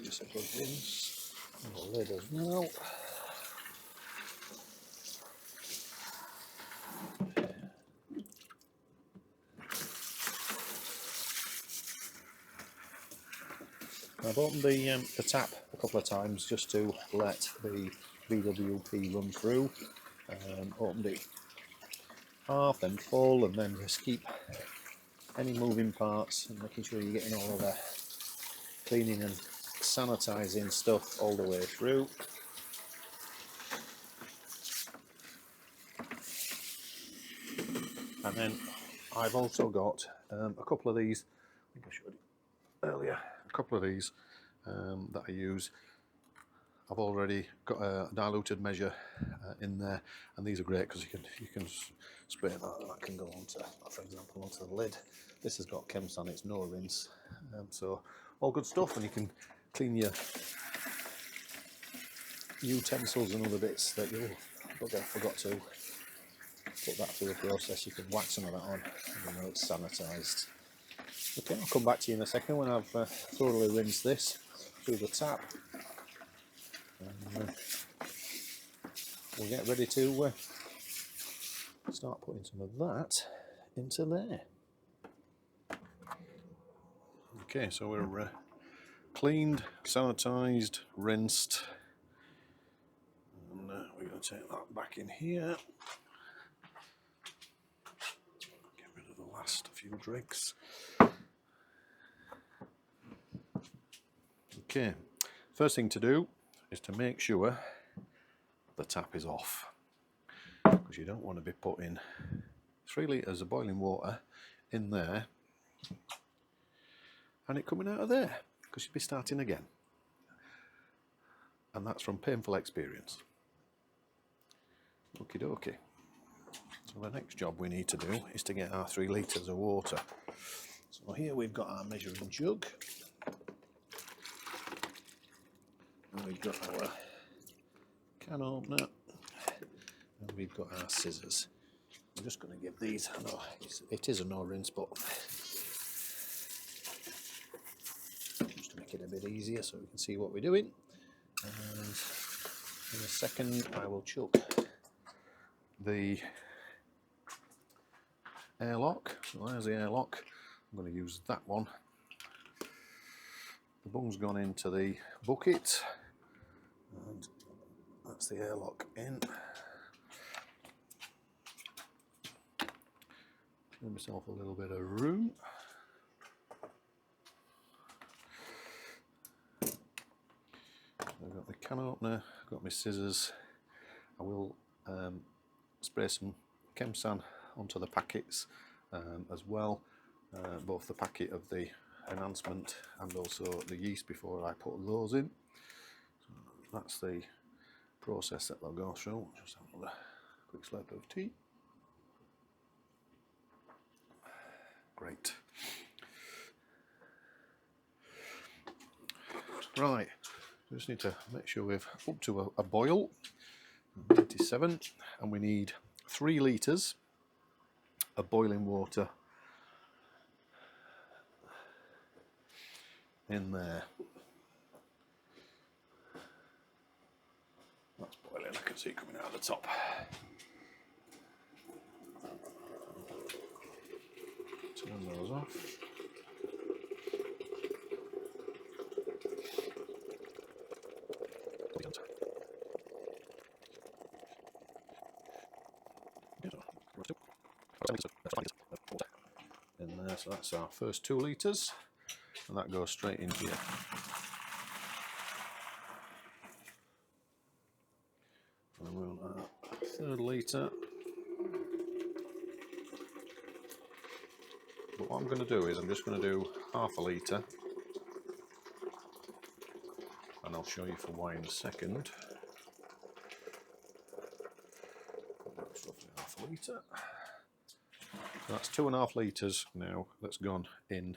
Just a good rinse. And the lid as well. I've opened the tap a couple of times just to let the VWP run through. Opened it half, then full, and then just keep any moving parts and making sure you're getting all of the cleaning and sanitizing stuff all the way through. And then I've also got a couple of these, I think I showed you earlier, a couple of these that I use. I've already got a diluted measure in there, and these are great because you can spray that can go onto, for example, onto the lid. This has got Chemsan, it's no rinse, so all good stuff, and you can clean your utensils and other bits that you forgot to put that through the process. You can whack some of that on, and you know it's sanitised. Okay, I'll come back to you in a second when I've thoroughly rinsed this through the tap. And we'll get ready to start putting some of that into there. Okay, so we're cleaned, sanitised, rinsed, and we're going to take that back in here. Get rid of the last few dregs. Okay, first thing to do is to make sure the tap is off, because you don't want to be putting 3 litres of boiling water in there and it coming out of there, because you'll be starting again, and that's from painful experience. Okie dokie. So the next job we need to do is to get our 3 litres of water. So here we've got our measuring jug, and we've got our can opener, and we've got our scissors. I'm just going to give these, no, it is a no rinse, but just to make it a bit easier so we can see what we're doing. And in a second I will chuck the airlock. So there's the airlock. I'm going to use that one. The bung's gone into the bucket, and that's the airlock in. Give myself a little bit of room. I've got the can opener, I've got my scissors. I will spray some Chemsan onto the packets as well, both the packet of the enhancement and also the yeast before I put those in. So that's the process that they'll go through. Just have another quick slurp of tea. Great. Right, we just need to make sure we've up to a boil, 97, and we need 3 litres of boiling water in there. That's boiling, I can see it coming out of the top. Turn those off. In there, so that's our first 2 litres, and that goes straight in here. And we'll add a 3rd litre. But what I'm going to do is I'm just going to do half a litre, and I'll show you for why in a second. That's roughly half a litre. So that's 2.5 litres now that's gone in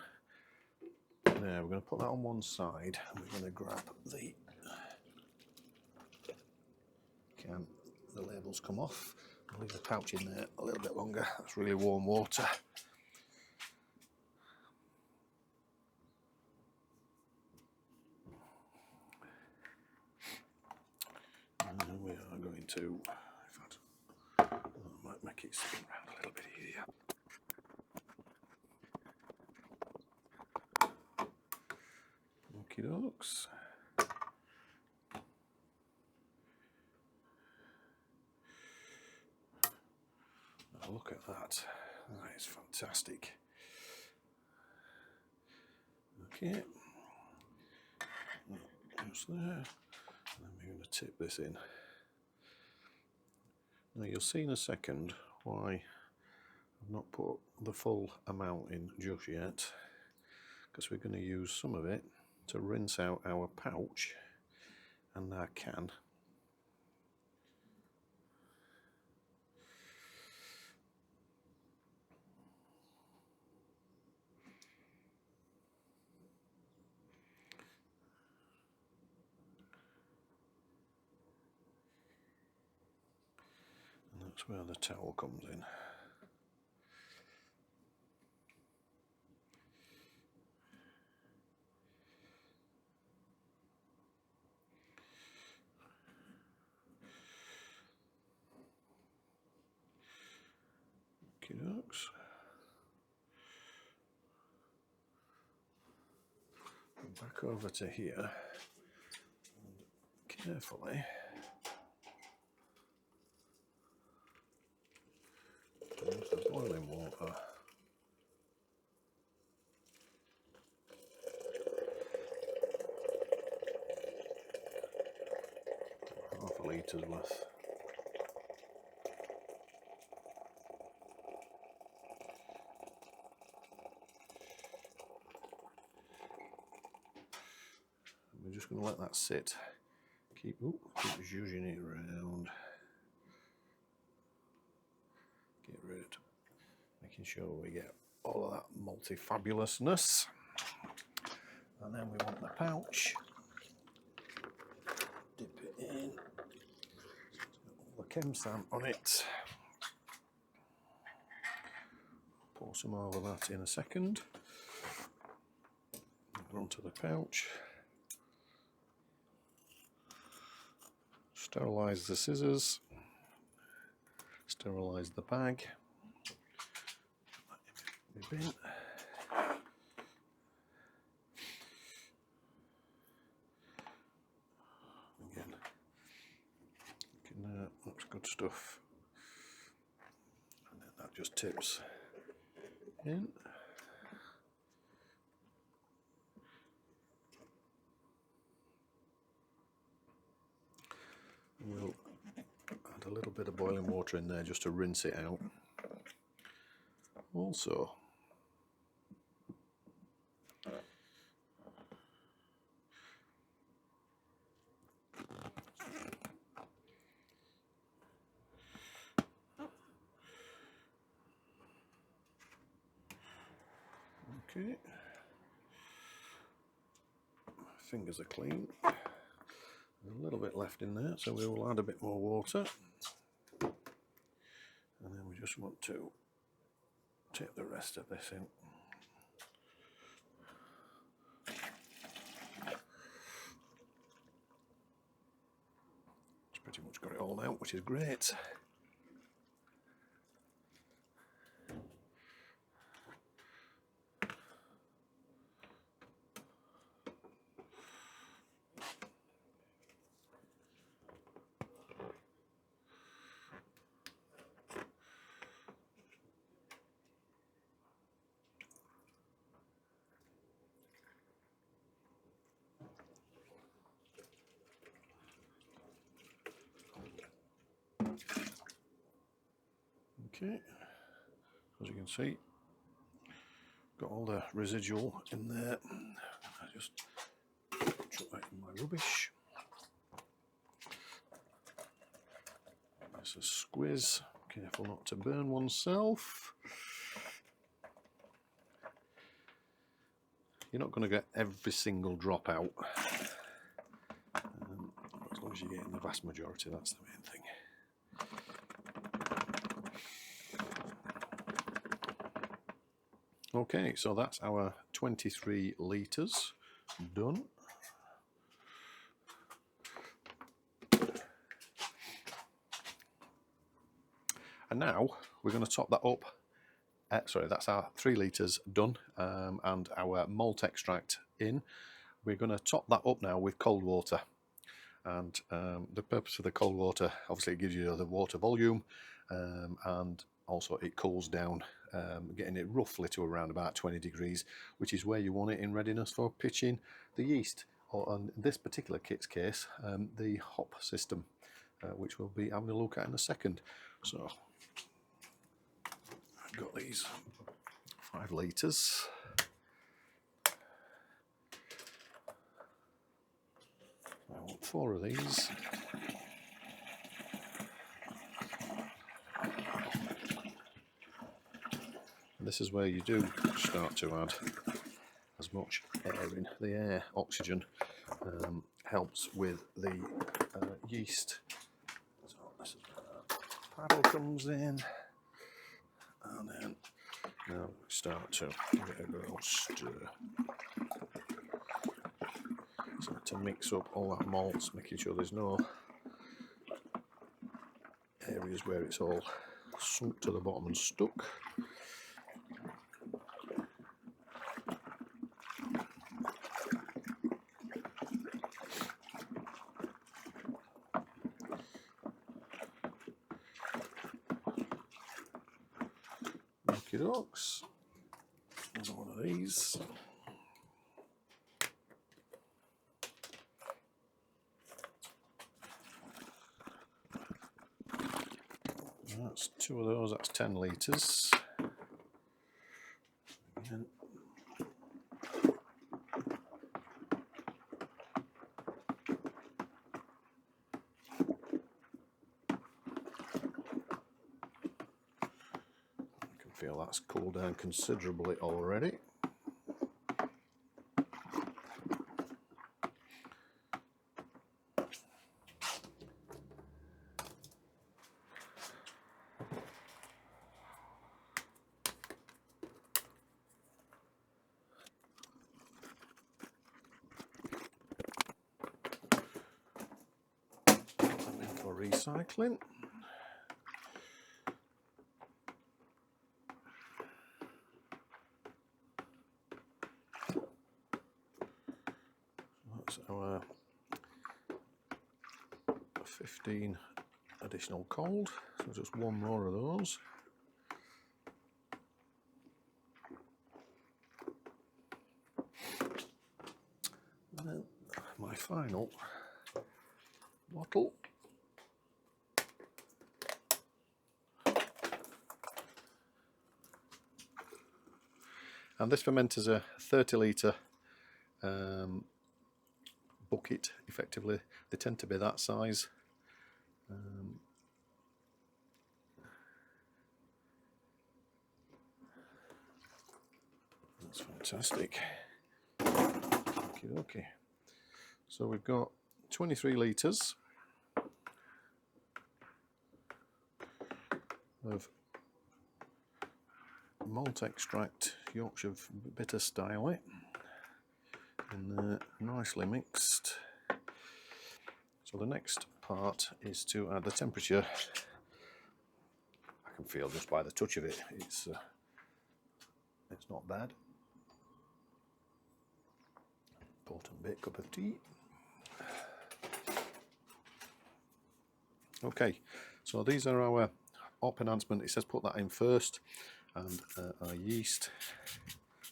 there. We're going to put that on one side, and we're going to grab the can. The labels come off. I'll leave the pouch in there a little bit longer. That's really warm water. And we are going to, in fact, I might make it spin around a little bit easier. Okie dokes. Now look at that. That is fantastic. Okay. Just there. And then we're going to tip this in. Now you'll see in a second why I've not put the full amount in just yet, because we're going to use some of it to rinse out our pouch and our can. And that's where the towel comes in. Okey-dokes. Back over to here, and carefully use the boiling water. Half a litre's worth. We're just going to let that sit. Keep zhuzhing it around. Great. Making sure we get all of that multi-fabulousness. And then we want the pouch. Dip it in. All the chem stamp on it. Pour some over that in a second. Onto the pouch. Sterilise the scissors. Sterilise the bag. Bin. Again, looks good stuff. And then that just tips in. We'll add a little bit of boiling water in there just to rinse it out. Also, okay, fingers are clean. There's a little bit left in there, so we will add a bit more water. And then we just want to tip the rest of this in. It's pretty much got it all out, which is great. Okay, as you can see, got all the residual in there. I just chuck that in my rubbish. That's a squiz. Careful not to burn oneself. You're not going to get every single drop out. As long as you're getting the vast majority, that's the main thing. Okay, so that's our 23 litres done. And now we're going to top that up. Sorry, that's our 3 litres done, and our malt extract in. We're going to top that up now with cold water. And the purpose of the cold water, obviously it gives you the water volume, and also it cools down, getting it roughly to around about 20 degrees, which is where you want it in readiness for pitching the yeast, or in this particular kit's case, the hop system, which we'll be having a look at in a second. So I've got these 5 litres. I want 4 of these. And this is where you do start to add as much air in. The air, oxygen, helps with the yeast. So this is where that paddle comes in. And then now we start to give it a good old stir. So to mix up all that malt, making sure there's no areas where it's all sunk to the bottom and stuck. Okie dokes. Another one of these. That's 2 of those, that's 10 litres. Again. feel that's cooled down considerably already. For recycling. That's our 15 additional cold, so just one more of those. And then my final bottle. And this fermenter's a 30 litre bucket, effectively. They tend to be that size. That's fantastic. Okay. So we've got 23 litres of malt extract, Yorkshire bitter style, and nicely mixed. So the next part is to add the temperature. I can feel just by the touch of it, it's not bad. Important bit, cup of tea. Okay, so these are our hop enhancement. It says put that in first, and our yeast.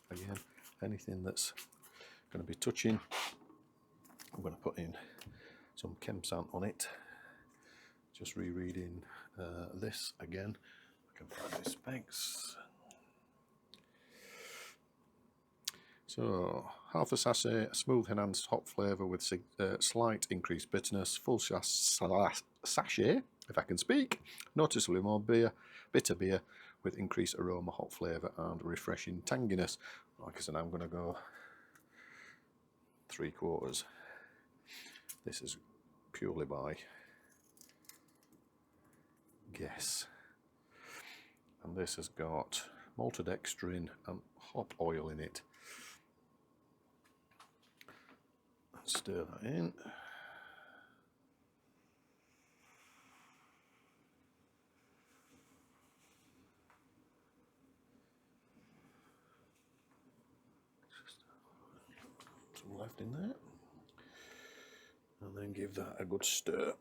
Again, anything that's going to be touching, I'm going to put in some Chem-Sant on it. Just rereading this again. I can find the specs. So, half a sachet, smooth enhanced hop flavour with slight increased bitterness, full sachet, if I can speak, noticeably more bitter beer with increased aroma, hop flavour and refreshing tanginess. Like I said, I'm going to go 3/4. This is purely by guess. And this has got maltodextrin and hop oil in it. Stir that in. Just some left in there. And then give that a good stir.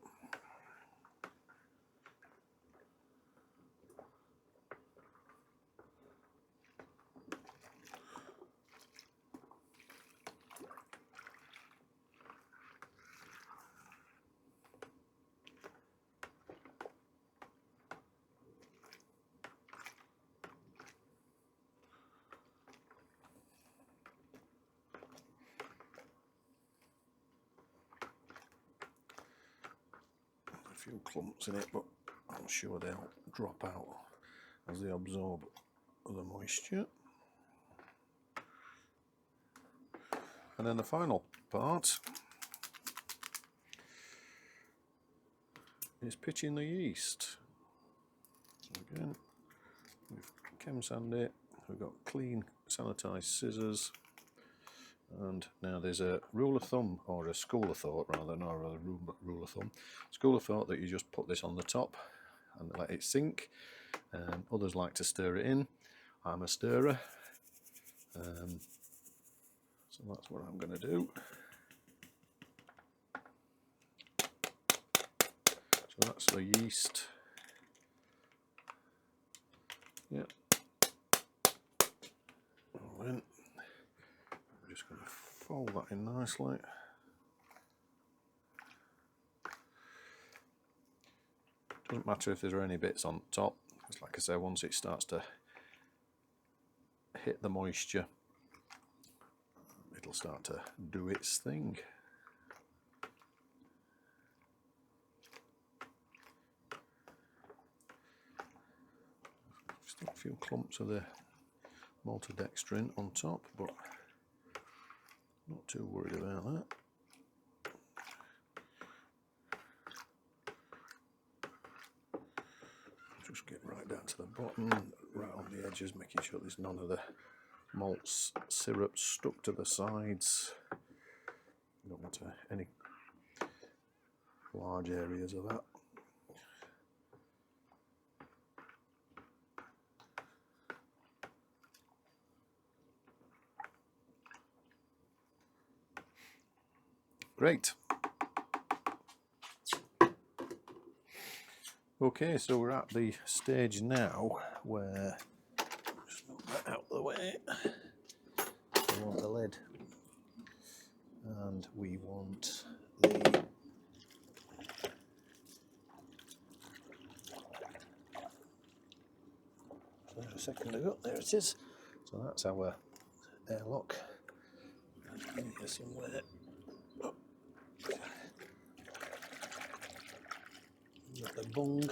A few clumps in it, but I'm sure they'll drop out as they absorb the moisture. And then the final part is pitching the yeast. So again, we've Chem-Sand it, we've got clean sanitized scissors, and now there's a rule of thumb, or a school of thought rather, not a rule of thumb, school of thought that you just put this on the top and let it sink. Others like to stir it in. I'm a stirrer, so that's what I'm going to do. So that's the yeast. Yep. All in. I'm just going to fold that in nicely. Doesn't matter if there are any bits on top, because like I say, once it starts to hit the moisture, it'll start to do its thing. Still a few clumps of the maltodextrin on top, but not too worried about that. Just get right down to the bottom, right on the edges, making sure there's none of the malt syrup stuck to the sides. You don't want any large areas of that. Great. Okay, so we're at the stage now where, just move that out of the way, we want the lid and we want the a second ago, there it is. So that's our airlock. In here somewhere. Oh. Got the bung.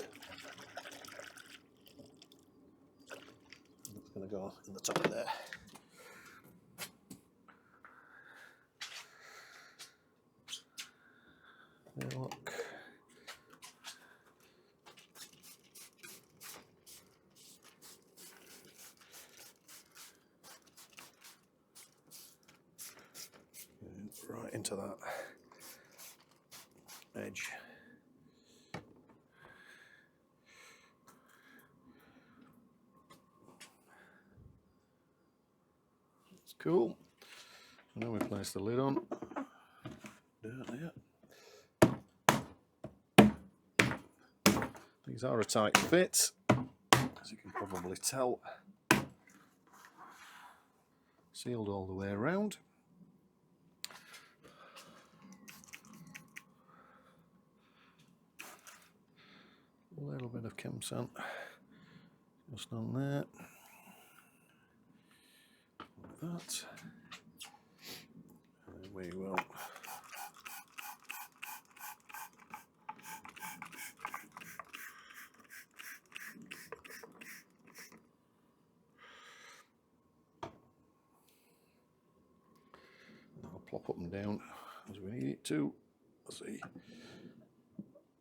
It's going to go in the top of there. Airlock. Right into that edge. That's cool. And now we place the lid on. There. These are a tight fit, as you can probably tell. Sealed all the way around. A little bit of Kemsan just on there, like that, and then we will plop up and down as we need it to. See,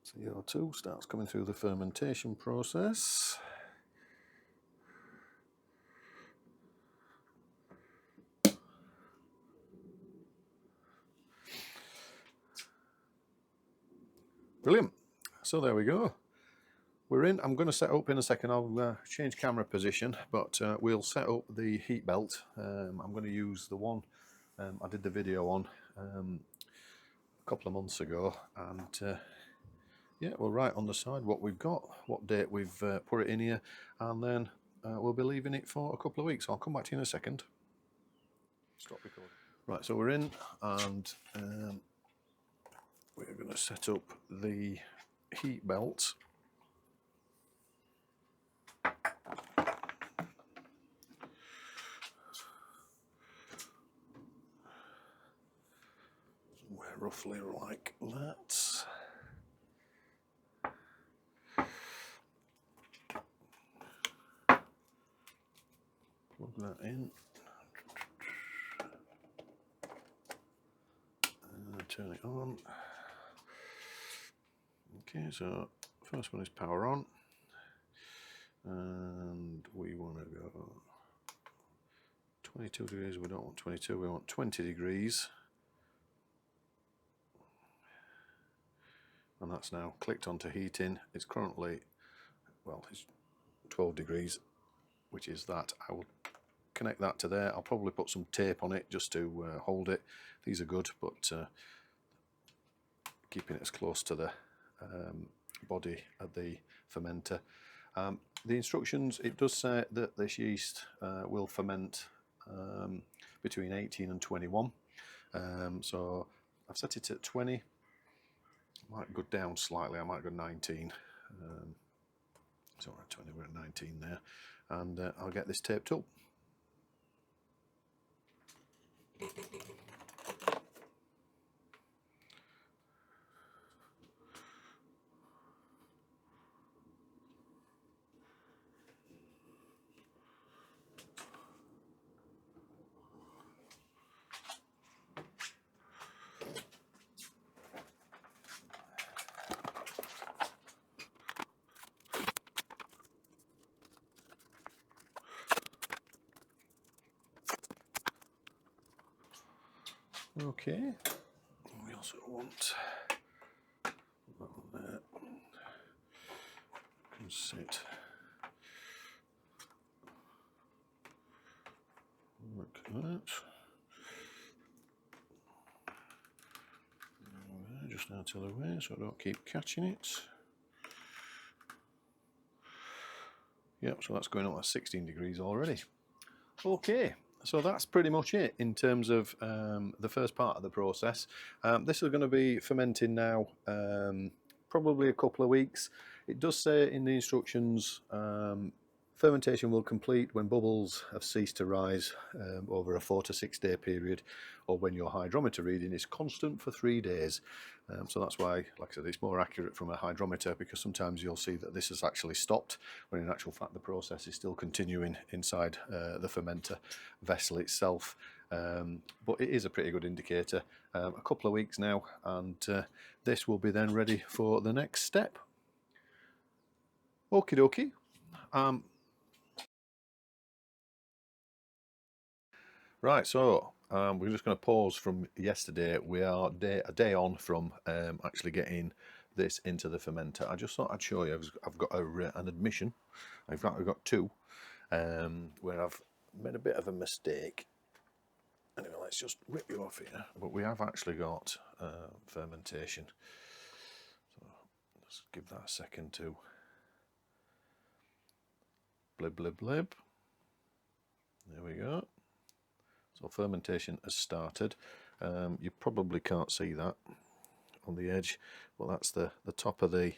CO2 starts coming through the fermentation process. Brilliant. So there we go. We're in. I'm going to set up in a second. I'll change camera position, but we'll set up the heat belt. I'm going to use the one I did the video on a couple of months ago, and yeah, we're right on the side what we've got, what date we've put it in here, and then we'll be leaving it for a couple of weeks. I'll come back to you in a second. Stop recording. Right, so we're in, and we're going to set up the heat belt. Somewhere roughly like that. Plug that in. And turn it on. Okay, so first one is power on, and we want to go 22 degrees. We don't want 22, we want 20 degrees, and that's now clicked onto heating. It's currently, well, it's 12 degrees, which is that. I will connect that to there. I'll probably put some tape on it just to hold it. These are good, but keeping it as close to the body of the fermenter. The instructions, it does say that this yeast will ferment between 18 and 21. So I've set it at 20. I might go down slightly, I might go 19. So we're at 20, we're at 19 there. And I'll get this taped up. Okay. We also want that there. Can sit. Like that. Just out of the way so I don't keep catching it. Yep, so that's going up at 16 degrees already. Okay, so that's pretty much it in terms of the first part of the process. This is going to be fermenting now probably a couple of weeks. It does say in the instructions fermentation will complete when bubbles have ceased to rise over a 4 to 6 day period, or when your hydrometer reading is constant for 3 days. So that's why, like I said, it's more accurate from a hydrometer, because sometimes you'll see that this has actually stopped when in actual fact the process is still continuing inside the fermenter vessel itself. But it is a pretty good indicator. A couple of weeks now, and this will be then ready for the next step. Okie dokie. Right, so we're just going to pause from yesterday. We are a day on from actually getting this into the fermenter. I just thought I'd show you. I've got an admission. I've got two where I've made a bit of a mistake. Anyway, let's just whip you off here. But we have actually got fermentation. So let's give that a second to blib blib blib. There we go. So fermentation has started. You probably can't see that on the edge, but that's the top of the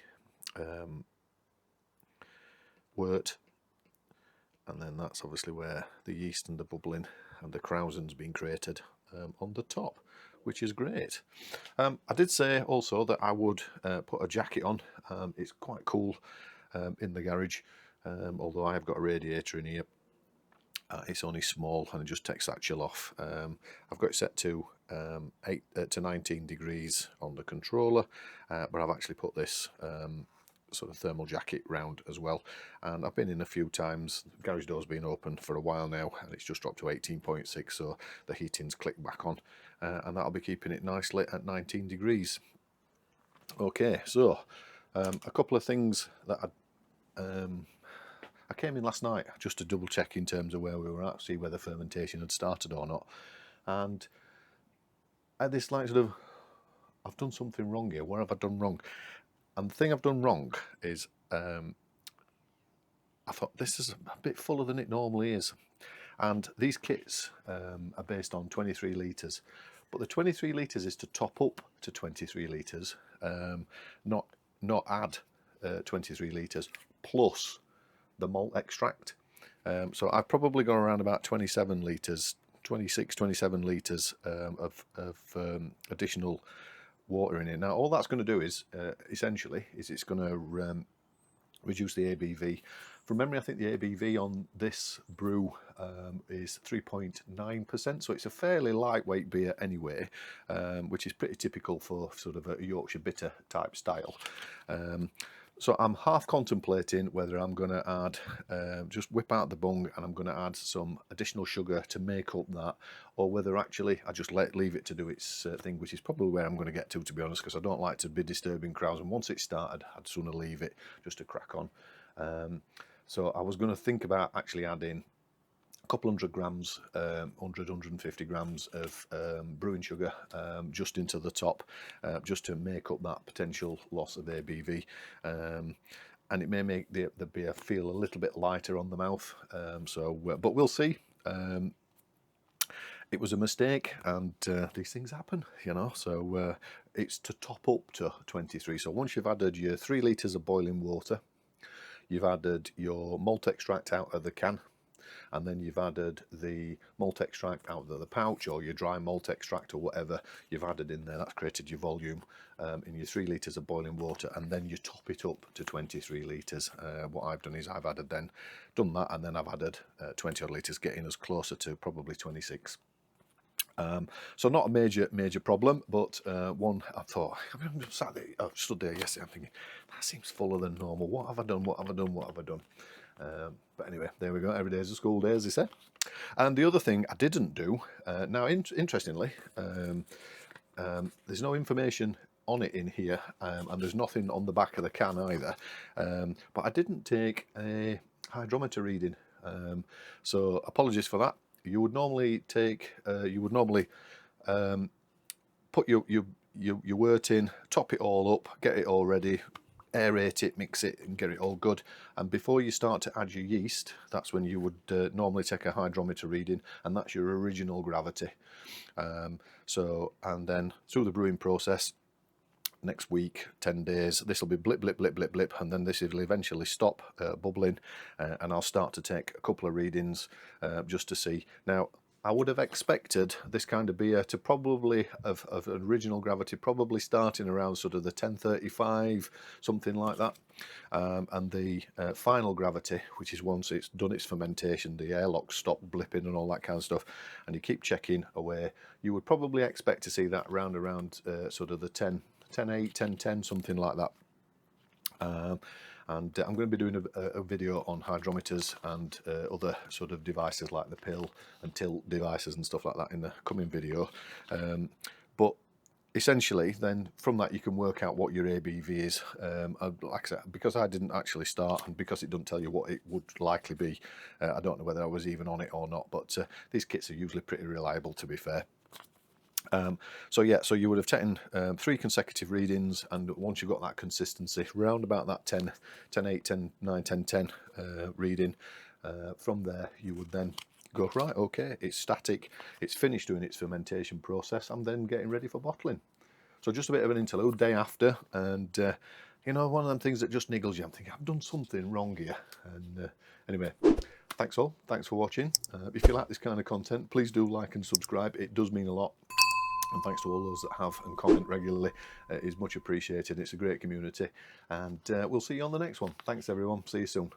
wort, and then that's obviously where the yeast and the bubbling and the krausen's been created on the top, which is great. I did say also that I would put a jacket on. It's quite cool in the garage, although I have got a radiator in here. It's only small and it just takes that chill off. I've got it set to 8 to 19 degrees on the controller, but I've actually put this sort of thermal jacket round as well. And I've been in a few times. The garage door's been open for a while now, and it's just dropped to 18.6, so the heating's clicked back on, and that'll be keeping it nice lit at 19 degrees. Okay, so a couple of things that I came in last night just to double check in terms of where we were at, see whether fermentation had started or not. And at this like sort of, I've done something wrong here. What have I done wrong? And the thing I've done wrong is I thought this is a bit fuller than it normally is. And these kits are based on 23 litres. But the 23 litres is to top up to 23 litres, not add 23 litres plus the malt extract. So I've probably got around about 27 litres, 26, 27 litres of additional water in it. Now all that's going to do is essentially it's going to reduce the ABV. From memory, I think the ABV on this brew is 3.9%, so it's a fairly lightweight beer anyway, which is pretty typical for sort of a Yorkshire bitter type style. So I'm half contemplating whether I'm going to add, just whip out the bung and I'm going to add some additional sugar to make up that, or whether actually I just leave it to do its thing, which is probably where I'm going to get to be honest, because I don't like to be disturbing crowds, and once it's started I'd sooner leave it just to crack on. So I was going to think about actually adding a couple 100 grams, 150 grams of brewing sugar just into the top, just to make up that potential loss of ABV. And it may make the beer feel a little bit lighter on the mouth. But we'll see. It was a mistake, and these things happen, you know. So it's to top up to 23. So once you've added your 3 litres of boiling water, you've added your malt extract out of the can, and then you've added the malt extract out of the pouch, or your dry malt extract or whatever you've added in there. That's created your volume in your 3 litres of boiling water, and then you top it up to 23 litres. What I've done is I've done that, and then I've added 20 odd litres, getting us closer to probably 26. So not a major problem, but one I thought, I stood there yesterday, I'm thinking, that seems fuller than normal. What have I done? But anyway, there we go. Every day is a school day, as they say. And the other thing I didn't do, now interestingly, there's no information on it in here, and there's nothing on the back of the can either. But I didn't take a hydrometer reading, so apologies for that. You would normally take, put your wort in, top it all up, get it all ready, aerate it, mix it, and get it all good. And before you start to add your yeast, that's when you would normally take a hydrometer reading, and that's your original gravity. And then through the brewing process, next week, 10 days, this will be blip, blip, blip, blip, blip, and then this will eventually stop bubbling, and I'll start to take a couple of readings just to see. Now, I would have expected this kind of beer to probably, of original gravity, probably starting around sort of the 1035, something like that. And the final gravity, which is once it's done its fermentation, the airlocks stop blipping and all that kind of stuff, and you keep checking away, you would probably expect to see that around sort of the 10.8, 10.10, something like that. And I'm going to be doing a video on hydrometers and other sort of devices like the pill and tilt devices and stuff like that in the coming video. But essentially, then from that you can work out what your ABV is. Like I said, because I didn't actually start, and because it doesn't tell you what it would likely be, I don't know whether I was even on it or not. But these kits are usually pretty reliable, to be fair. So you would have taken 3 consecutive readings, and once you've got that consistency, round about that 10, 8, 10, 9, 10, 10 reading, from there you would then go, right, okay, it's static, it's finished doing its fermentation process, I'm then getting ready for bottling. So just a bit of an interlude, day after, and you know, one of them things that just niggles you. I'm thinking, I've done something wrong here. And anyway, thanks all, thanks for watching. If you like this kind of content, please do like and subscribe, it does mean a lot. And thanks to all those that have and comment regularly, it is much appreciated. It's a great community, and we'll see you on the next one. Thanks everyone, see you soon.